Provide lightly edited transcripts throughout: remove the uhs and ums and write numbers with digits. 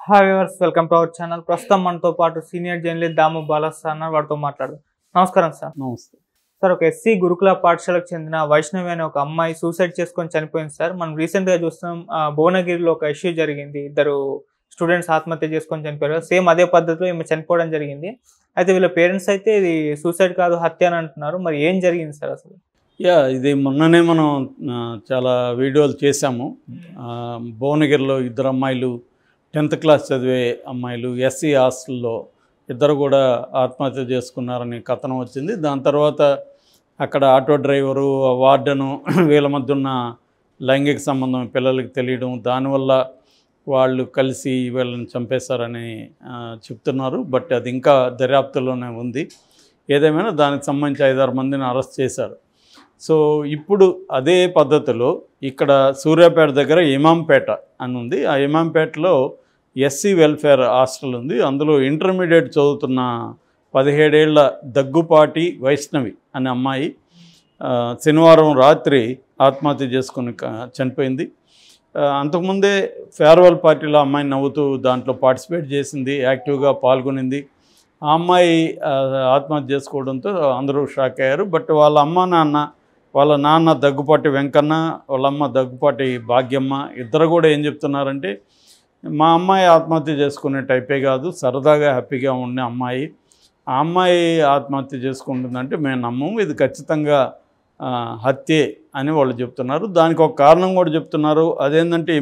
Hi viewers, welcome to our channel. ప్రస్తుతం మనతో పాటు సీనియర్ జర్నలిస్ట్ దాము బాలాస్ అన్న వారితో మాట్లాడదాం. నమస్కారం సార్. నమస్తే సార్, ఒక ఎస్సీ గురుకుల పాఠశాలకు చెందిన వైష్ణవి అనే ఒక అమ్మాయి సూసైడ్ చేసుకొని చనిపోయింది సార్. మనం రీసెంట్గా చూస్తున్నాం, భువనగిరిలో ఒక ఇష్యూ జరిగింది. ఇద్దరు స్టూడెంట్స్ ఆత్మహత్య చేసుకొని చనిపోయారు. సేమ్ అదే పద్ధతిలో ఈమె చనిపోవడం జరిగింది. అయితే వీళ్ళ పేరెంట్స్ అయితే ఇది సూసైడ్ కాదు, హత్య అని అంటున్నారు. మరి ఏం జరిగింది సార్ అసలు? ఇది మొన్ననే మనం చాలా వీడియోలు చేశాము. భువనగిరిలో ఇద్దరు అమ్మాయిలు 10th క్లాస్ చదివే అమ్మాయిలు ఎస్సీ హాస్టల్లో ఇద్దరు కూడా ఆత్మహత్య చేసుకున్నారని కథనం వచ్చింది. దాని తర్వాత అక్కడ ఆటో డ్రైవరు, వార్డెను వీళ్ళ మధ్య ఉన్న లైంగిక సంబంధం పిల్లలకి తెలియడం, దానివల్ల వాళ్ళు కలిసి వీళ్ళని చంపేశారని చెప్తున్నారు. బట్ అది ఇంకా దర్యాప్తులోనే ఉంది. ఏదేమైనా దానికి సంబంధించి 5-6 మందిని అరెస్ట్ చేశారు. సో ఇప్పుడు అదే పద్ధతిలో ఇక్కడ సూర్యాపేట దగ్గర ఇమాంపేట అని ఉంది. ఆ ఇమాంపేటలో ఎస్సీ వెల్ఫేర్ హాస్టల్ ఉంది. అందులో ఇంటర్మీడియట్ చదువుతున్న 17 ఏళ్ల దగ్గుపాటి వైష్ణవి అనే అమ్మాయి శనివారం రాత్రి ఆత్మహత్య చేసుకుని చనిపోయింది. అంతకుముందే ఫేర్వెల్ పార్టీలో అమ్మాయి నవ్వుతూ దాంట్లో పార్టిసిపేట్ చేసింది, యాక్టివ్గా పాల్గొనింది. ఆ అమ్మాయి ఆత్మహత్య చేసుకోవడంతో అందరూ షాక్ అయ్యారు. బట్ వాళ్ళ నాన్న దగ్గుపాటి వెంకన్న, వాళ్ళమ్మ దగ్గుపాటి భాగ్యమ్మ ఇద్దరు కూడా ఏం చెప్తున్నారంటే, మా అమ్మాయి ఆత్మహత్య చేసుకునే టైపే కాదు, సరదాగా హ్యాపీగా ఉండే అమ్మాయి. ఆ అమ్మాయి ఆత్మహత్య చేసుకుంటుందంటే మేము నమ్మము, ఇది ఖచ్చితంగా హత్యే అని వాళ్ళు చెప్తున్నారు. దానికి ఒక కారణం కూడా చెప్తున్నారు. అదేంటంటే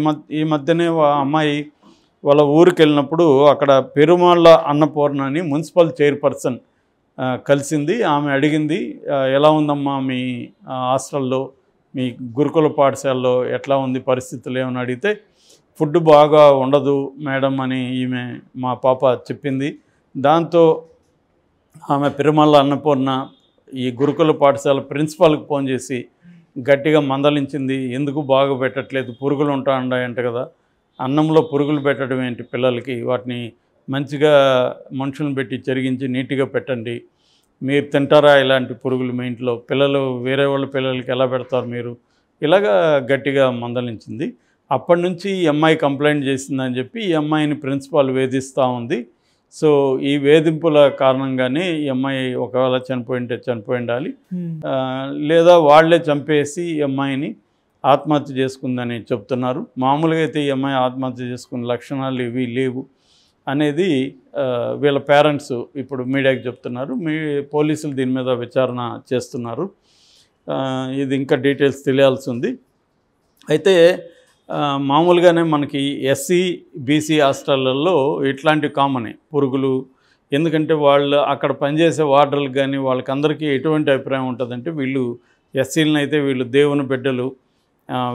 ఈ మధ్యనే అమ్మాయి వాళ్ళ ఊరికి వెళ్ళినప్పుడు అక్కడ పెరుమాళ్ళ అన్నపూర్ణ అని మున్సిపల్ చైర్పర్సన్ కలిసింది. ఆమె అడిగింది, ఎలా ఉందమ్మా మీ హాస్టల్లో, మీ గురుకుల పాఠశాలలో ఎట్లా ఉంది పరిస్థితులు ఏమని అడిగితే, ఫుడ్ బాగా ఉండదు మేడం అని ఈమె మా పాప చెప్పింది. దాంతో ఆమె పెరుమల్ల అన్నపూర్ణ ఈ గురుకుల పాఠశాల ప్రిన్సిపాల్కి ఫోన్ చేసి గట్టిగా మందలించింది. ఎందుకు బాగా పెట్టట్లేదు, పురుగులు ఉంటాయంట కదా, అన్నంలో పురుగులు పెట్టడం ఏంటి పిల్లలకి, వాటిని మంచిగా మనుషులను పెట్టి చెరిగించి నీట్గా పెట్టండి, మీరు తింటారా ఇలాంటి పురుగులు మీ ఇంట్లో, పిల్లలు వేరే వాళ్ళ పిల్లలకి ఎలా పెడతారు మీరు, ఇలాగా గట్టిగా మందలించింది. అప్పటి నుంచి ఈ అమ్మాయి కంప్లైంట్ చేసిందని చెప్పి ఈ అమ్మాయిని ప్రిన్సిపాల్ వేధిస్తూ ఉంది. సో ఈ వేధింపుల కారణంగానే ఈ అమ్మాయి ఒకవేళ చనిపోయి ఉండాలి, లేదా వాళ్లే చంపేసి ఈ అమ్మాయిని ఆత్మహత్య చేసుకుందని చెప్తున్నారు. మామూలుగా అయితే ఈ అమ్మాయి ఆత్మహత్య చేసుకునే లక్షణాలు ఇవి లేవు అనేది వీళ్ళ పేరెంట్స్ ఇప్పుడు మీడియాకి చెప్తున్నారు. పోలీసులు దీని మీద విచారణ చేస్తున్నారు. ఇది ఇంకా డీటెయిల్స్ తెలియాల్సి ఉంది. అయితే మామూలుగానే మనకి ఎస్సీ బీసీ హాస్టళ్లలో ఇట్లాంటి కామనే పురుగులు. ఎందుకంటే వాళ్ళు అక్కడ పనిచేసే వార్డర్లకు కానీ వాళ్ళకందరికీ ఎటువంటి అభిప్రాయం ఉంటుందంటే, వీళ్ళు ఎస్సీలను అయితే వీళ్ళు దేవుని బిడ్డలు,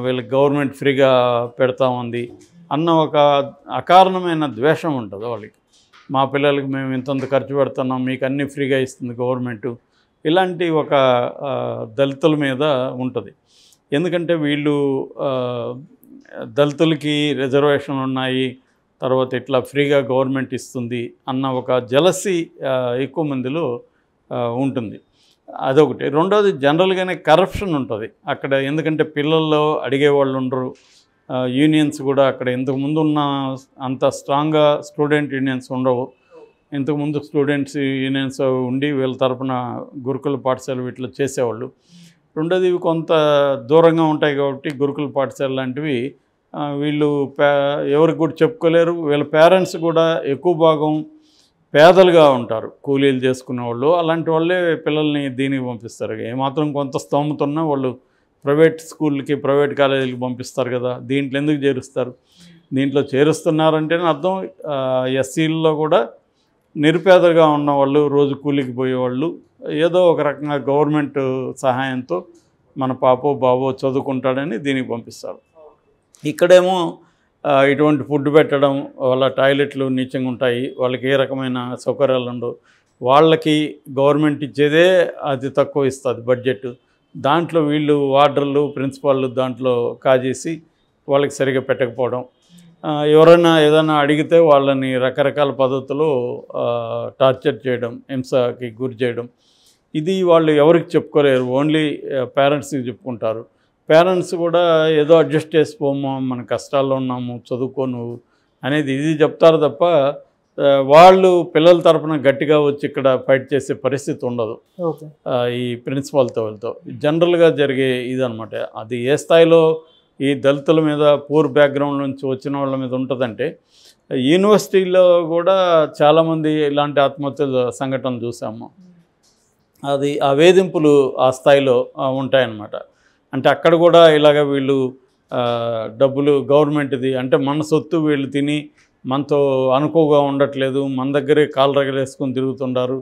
వీళ్ళకి గవర్నమెంట్ ఫ్రీగా పెడతా ఉంది అన్న ఒక అకారణమైన ద్వేషం ఉంటుంది వాళ్ళకి. మా పిల్లలకి మేము ఇంతంత ఖర్చు పెడుతున్నాం, మీకు అన్నీ ఫ్రీగా ఇస్తుంది గవర్నమెంటు, ఇలాంటి ఒక దళితుల మీద ఉంటుంది. ఎందుకంటే వీళ్ళు దళితులకి రిజర్వేషన్లు ఉన్నాయి, తర్వాత ఇట్లా ఫ్రీగా గవర్నమెంట్ ఇస్తుంది అన్న ఒక జలసీ ఎక్కువ మందిలో ఉంటుంది. అదొకటి. రెండోది, జనరల్గానే కరప్షన్ ఉంటుంది అక్కడ. ఎందుకంటే పిల్లల్లో అడిగేవాళ్ళు ఉండరు. యూనియన్స్ కూడా అక్కడ ఇంతకుముందు ఉన్న అంత స్ట్రాంగ్గా స్టూడెంట్ యూనియన్స్ ఉండవు. ఇంతకుముందు స్టూడెంట్స్ యూనియన్స్ ఉండి వీళ్ళ తరపున గురుకుల పాఠశాల వీటిలో చేసేవాళ్ళు. రెండోది, ఇవి కొంత దూరంగా ఉంటాయి కాబట్టి గురుకుల పాఠశాల లాంటివి వీళ్ళు ఎవరికి కూడా చెప్పుకోలేరు. వీళ్ళ పేరెంట్స్ కూడా ఎక్కువ భాగం పేదలుగా ఉంటారు, కూలీలు చేసుకునే వాళ్ళు. అలాంటి వాళ్ళే పిల్లల్ని దీనికి పంపిస్తారు. ఏమాత్రం కొంత స్తోమత ఉన్నా వాళ్ళు ప్రైవేట్ స్కూళ్ళకి, ప్రైవేట్ కాలేజీలకి పంపిస్తారు కదా. దీంట్లో ఎందుకు చేరుస్తారు? దీంట్లో చేరుస్తున్నారంటేనే అర్థం ఎస్సీల్లో కూడా నిరుపేదలుగా ఉన్నవాళ్ళు, రోజు కూలికి పోయేవాళ్ళు ఏదో ఒక రకంగా గవర్నమెంట్ సహాయంతో మన పాపో బాబో చదువుకుంటాడని దీనికి పంపిస్తారు. ఇక్కడేమో ఇటువంటి ఫుడ్ పెట్టడం, వాళ్ళ టాయిలెట్లు నీచంగా ఉంటాయి, వాళ్ళకి ఏ రకమైన సౌకర్యాలు ఉండవు. వాళ్ళకి గవర్నమెంట్ ఇచ్చేదే అతి తక్కువ ఇస్తుంది బడ్జెట్. దాంట్లో వీళ్ళు వార్డర్లు, ప్రిన్సిపాళ్ళు దాంట్లో కాజేసి వాళ్ళకి సరిగా పెట్టకపోవడం, ఎవరైనా ఏదైనా అడిగితే వాళ్ళని రకరకాల పద్ధతుల్లో టార్చర్ చేయడం, హింసకి గురి చేయడం, ఇది వాళ్ళు ఎవరికి చెప్పుకోలేరు, ఓన్లీ పేరెంట్స్కి చెప్పుకుంటారు. పేరెంట్స్ కూడా ఏదో అడ్జస్ట్ చేసిపోమో, మన కష్టాల్లో ఉన్నాము, చదువుకో నువ్వు అనేది ఇది చెప్తారు తప్ప వాళ్ళు పిల్లల తరపున గట్టిగా వచ్చి ఇక్కడ ఫైట్ చేసే పరిస్థితి ఉండదు ఓకే. ఈ ప్రిన్సిపాల్తో వాళ్ళతో. జనరల్గా జరిగే ఇదనమాట. అది ఏ స్థాయిలో ఈ దళితుల మీద పూర్ బ్యాక్గ్రౌండ్ నుంచి వచ్చిన వాళ్ళ మీద ఉంటుందంటే యూనివర్సిటీలో కూడా చాలామంది ఇలాంటి ఆత్మహత్యల సంఘటనలు చూసాము. అది ఆ వేధింపులు ఆ స్థాయిలో ఉంటాయన్నమాట. అంటే అక్కడ కూడా ఇలాగ వీళ్ళు డబ్బులు గవర్నమెంట్ది అంటే మన సొత్తు వీళ్ళు తిని మనతో అనుకోగా ఉండట్లేదు, మన దగ్గరే కాలు రగలేసుకొని తిరుగుతుండారు,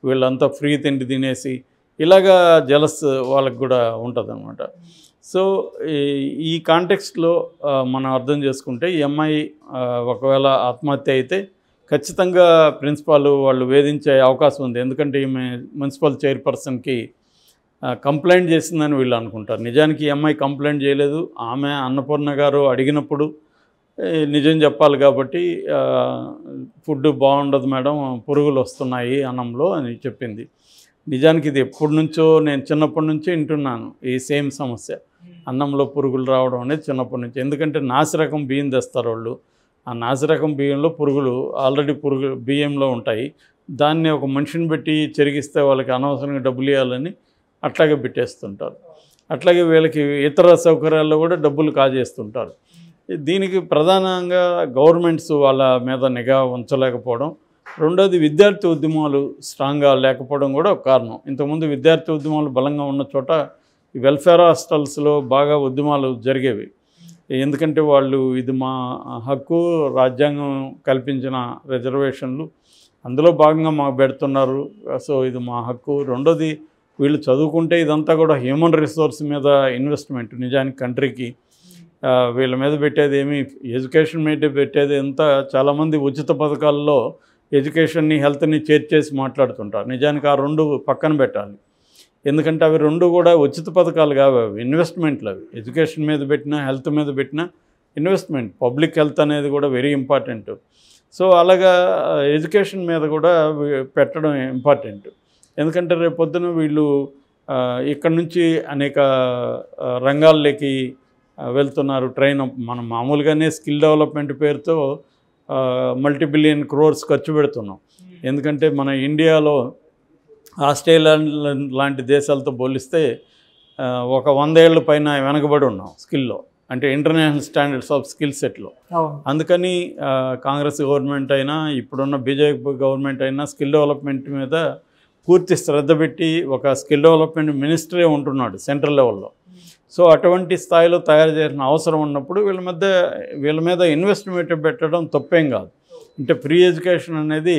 వీళ్ళంతా ఫ్రీ తిండి తినేసి ఇలాగా జలస్ వాళ్ళకి కూడా ఉంటుందన్నమాట. సో ఈ కాంటెక్స్ట్లో మనం అర్థం చేసుకుంటే ఈ అమ్మాయి ఒకవేళ ఆత్మహత్య అయితే ఖచ్చితంగా ప్రిన్సిపాల్ వాళ్ళు వేధించే అవకాశం ఉంది. ఎందుకంటే ఈమె మున్సిపల్ చైర్పర్సన్కి కంప్లైంట్ చేసిందని వీళ్ళు అనుకుంటారు. నిజానికి ఈ అమ్మాయి కంప్లైంట్ చేయలేదు. ఆమె అన్నపూర్ణ గారు అడిగినప్పుడు నిజం చెప్పాలి కాబట్టి ఫుడ్ బాగుండదు మేడం, పురుగులు వస్తున్నాయి అన్నంలో అని చెప్పింది. నిజానికి ఇది ఎప్పటి నుంచో నేను చిన్నప్పటి నుంచే వింటున్నాను ఈ సేమ్ సమస్య, అన్నంలో పురుగులు రావడం అనేది చిన్నప్పటి నుంచి. ఎందుకంటే నాసిరకం బియ్యం తెస్తారు వాళ్ళు, ఆ నాసిరకం బియ్యంలో పురుగులు ఆల్రెడీ బియ్యంలో ఉంటాయి. దాన్ని ఒక మనిషిని పెట్టి చెరిగిస్తే వాళ్ళకి అనవసరంగా డబ్బులు ఇవ్వాలని అట్లాగే పెట్టేస్తుంటారు. అట్లాగే వీళ్ళకి ఇతర సౌకర్యాల్లో కూడా డబ్బులు కాజేస్తుంటారు. దీనికి ప్రధానంగా గవర్నమెంట్స్ వాళ్ళ మీద నిఘా ఉంచలేకపోవడం, రెండోది విద్యార్థి ఉద్యమాలు స్ట్రాంగ్గా లేకపోవడం కూడా ఒక కారణం. ఇంతకుముందు విద్యార్థి ఉద్యమాలు బలంగా ఉన్న చోట ఈ వెల్ఫేర్ హాస్టల్స్లో బాగా ఉద్యమాలు జరిగేవి. ఎందుకంటే వాళ్ళు ఇది మా హక్కు, రాజ్యాంగం కల్పించిన రిజర్వేషన్లు, అందులో భాగంగా మాకు పెడుతున్నారు, సో ఇది మా హక్కు. రెండోది వీళ్ళు చదువుకుంటే ఇదంతా కూడా హ్యూమన్ రిసోర్స్ మీద ఇన్వెస్ట్మెంట్. నిజానికి కంట్రీకి వీళ్ళ మీద పెట్టేది ఏమి, ఎడ్యుకేషన్ మీద పెట్టేది ఎంత, చాలామంది ఉచిత పథకాల్లో ఎడ్యుకేషన్ని హెల్త్ని చేర్చేసి మాట్లాడుతుంటారు. నిజానికి ఆ రెండు పక్కన పెట్టాలి. ఎందుకంటే అవి రెండు కూడా ఉచిత పథకాలు కావు, అవి ఇన్వెస్ట్మెంట్లు. అవి ఎడ్యుకేషన్ మీద పెట్టినా హెల్త్ మీద పెట్టినా ఇన్వెస్ట్మెంట్. పబ్లిక్ హెల్త్ అనేది కూడా వెరీ ఇంపార్టెంట్. సో అలాగా ఎడ్యుకేషన్ మీద కూడా పెట్టడం ఇంపార్టెంట్. ఎందుకంటే రేపు పొద్దున వీళ్ళు ఇక్కడ నుంచి అనేక రంగాల్లోకి వెళ్తున్నారు. ట్రైన్ మనం మామూలుగానే స్కిల్ డెవలప్మెంట్ పేరుతో మల్టీబిలియన్ క్రోర్స్ ఖర్చు పెడుతున్నాం. ఎందుకంటే మన ఇండియాలో ఆస్ట్రేలియా లాంటి దేశాలతో పోలిస్తే ఒక 100 ఏళ్ళ పైన వెనకబడి ఉన్నాం స్కిల్లో, అంటే ఇంటర్నేషనల్ స్టాండర్డ్స్ ఆఫ్ స్కిల్ సెట్లో. అందుకని కాంగ్రెస్ గవర్నమెంట్ అయినా ఇప్పుడున్న బీజేపీ గవర్నమెంట్ అయినా స్కిల్ డెవలప్మెంట్ మీద పూర్తి శ్రద్ధ పెట్టి ఒక స్కిల్ డెవలప్మెంట్ మినిస్టరే ఉంటున్నాడు సెంట్రల్ లెవెల్లో. సో అటువంటి స్థాయిలో తయారు చేసిన అవసరం ఉన్నప్పుడు వీళ్ళ మీద ఇన్వెస్ట్మెంట్ పెట్టడం తప్పేం కాదు. అంటే ఫ్రీ ఎడ్యుకేషన్ అనేది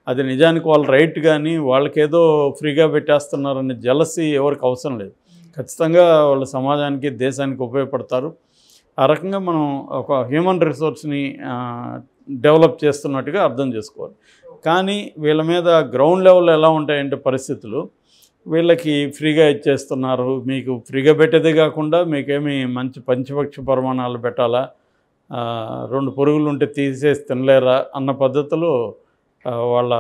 అది నిజానికి వాళ్ళ రైట్, కానీ వాళ్ళకేదో ఫ్రీగా పెట్టేస్తున్నారనే జలసీ ఎవరికి అవసరం లేదు. ఖచ్చితంగా వాళ్ళు సమాజానికి దేశానికి ఉపయోగపడతారు. ఆ రకంగా మనం ఒక హ్యూమన్ రిసోర్స్ని డెవలప్ చేస్తున్నట్టుగా అర్థం చేసుకోవాలి. కానీ వీళ్ళ మీద గ్రౌండ్ లెవెల్లో ఎలా ఉంటాయంటే పరిస్థితులు, వీళ్ళకి ఫ్రీగా ఇచ్చేస్తున్నారు, మీకు ఫ్రీగా పెట్టేదే కాకుండా మీకేమి మంచి పంచపక్ష పరిమాణాలు పెట్టాలా, 2 పురుగులు ఉంటే తీసేసి తినలేరా అన్న పద్ధతిలో వాళ్ళ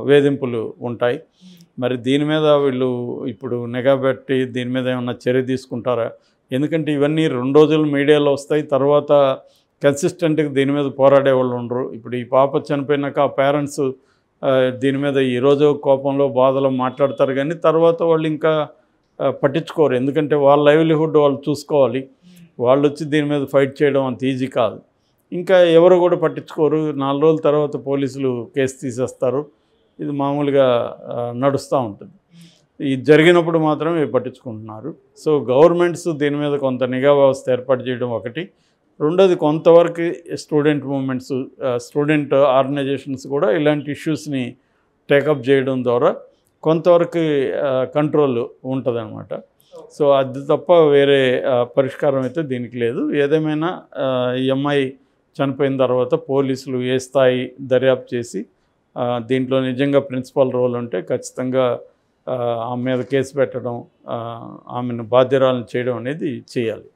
వేధింపులు ఉంటాయి. మరి దీని మీద వీళ్ళు ఇప్పుడు నిఘా పెట్టి దీని మీద ఏమన్నా చర్య తీసుకుంటారా? ఎందుకంటే ఇవన్నీ 2 రోజులు మీడియాలో వస్తాయి, తర్వాత కన్సిస్టెంట్గా దీని మీద పోరాడే వాళ్ళు ఉండరు. ఇప్పుడు ఈ పాప చనిపోయినాక ఆ పేరెంట్స్ దీని మీద ఈరోజు కోపంలో బాధలో మాట్లాడతారు, కానీ తర్వాత వాళ్ళు ఇంకా పట్టించుకోరు. ఎందుకంటే వాళ్ళ లైవ్లీహుడ్ వాళ్ళు చూసుకోవాలి. వాళ్ళు వచ్చి దీని మీద ఫైట్ చేయడం అంత ఈజీ కాదు. ఇంకా ఎవరు కూడా పట్టించుకోరు. 4 రోజుల తర్వాత పోలీసులు కేసు తీసేస్తారు. ఇది మామూలుగా నడుస్తూ ఉంటుంది. ఇది జరిగినప్పుడు మాత్రమే పట్టించుకుంటున్నారు. సో గవర్నమెంట్స్ దీని మీద కొంత నిఘా వ్యవస్థ ఏర్పాటు చేయడం ఒకటి. రెండోది కొంతవరకు స్టూడెంట్ మూమెంట్స్, స్టూడెంట్ ఆర్గనైజేషన్స్ కూడా ఇలాంటి ఇష్యూస్ని టేకప్ చేయడం ద్వారా కొంతవరకు కంట్రోల్ ఉంటుందన్నమాట. సో అది తప్ప వేరే పరిష్కారం అయితే దీనికి లేదు. ఏదేమైనా ఈ అమ్మాయి చనిపోయిన తర్వాత పోలీసులు ఏ స్థాయి దర్యాప్తు చేసి దీంట్లో నిజంగా ప్రిన్సిపల్ రోల్ ఉంటే ఖచ్చితంగా ఆమె మీద కేసు పెట్టడం, ఆమెను బాధ్యురాలను చేయడం అనేది చేయాలి.